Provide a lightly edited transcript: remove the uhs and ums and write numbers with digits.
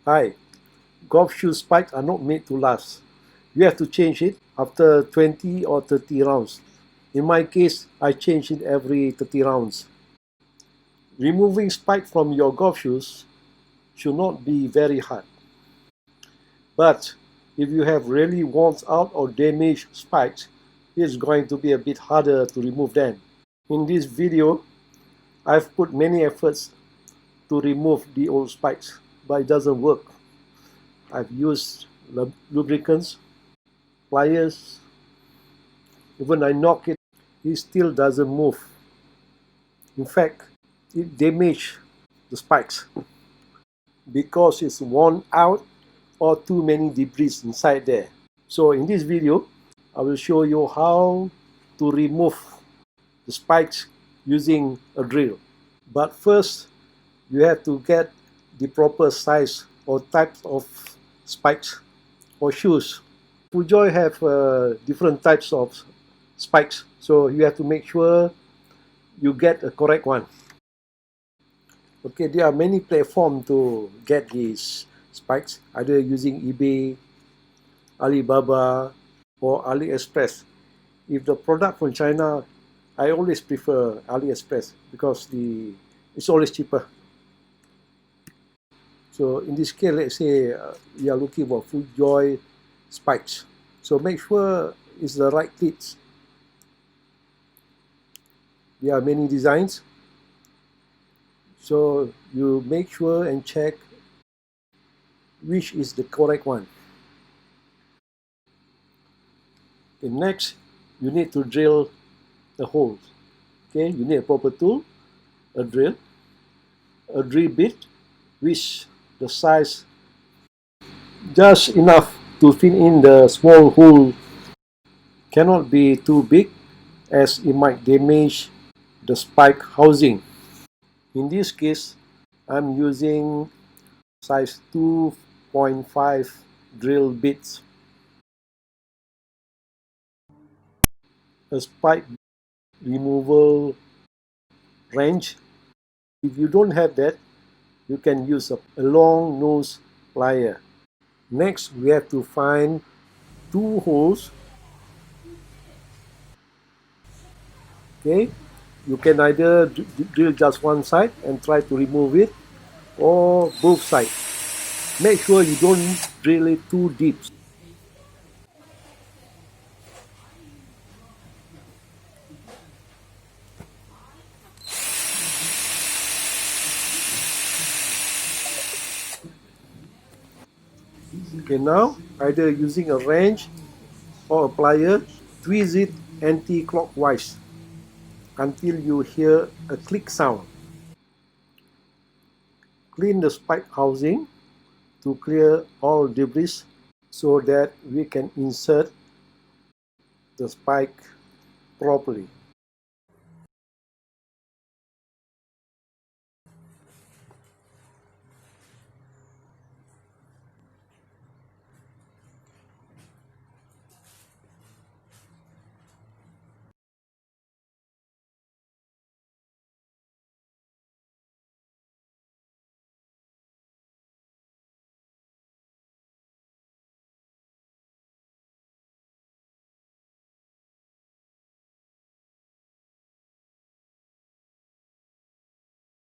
Hi, golf shoe spikes are not made to last. You have to change it after 20 or 30 rounds. In my case, I change it every 30 rounds. Removing spike from your golf shoes should not be very hard. But if you have really worn out or damaged spikes, it's going to be a bit harder to remove them. In this video, I've put many efforts to remove the old spikes, but it doesn't work. I've used lubricants, pliers, even I knock it, it still doesn't move. In fact, it damaged the spikes because it's worn out or too many debris inside there. So in this video, I will show you how to remove the spikes using a drill. But first, you have to get the proper size or types of spikes or shoes. FootJoy have different types of spikes, so you have to make sure you get a correct one. Okay, there are many platforms to get these spikes, either using eBay, Alibaba, or AliExpress. If the product from China, I always prefer AliExpress because it's always cheaper. So in this case, let's say we are looking for FootJoy spikes. So make sure it's the right cleats. There are many designs. So you make sure and check which is the correct one. Okay, next, you need to drill the holes. Okay, you need a proper tool, a drill bit, which the size just enough to fit in the small hole. Cannot be too big as it might damage the spike housing. In this case, I'm using size 2.5 drill bits. A spike removal wrench. If you don't have that, you can use a long nose plier. Next, we have to find two holes. Okay, you can either drill just one side and try to remove it, or both sides. Make sure you don't drill it too deep. Okay, now either using a wrench or a plier, twist it anti-clockwise until you hear a click sound. Clean the spike housing to clear all debris so that we can insert the spike properly.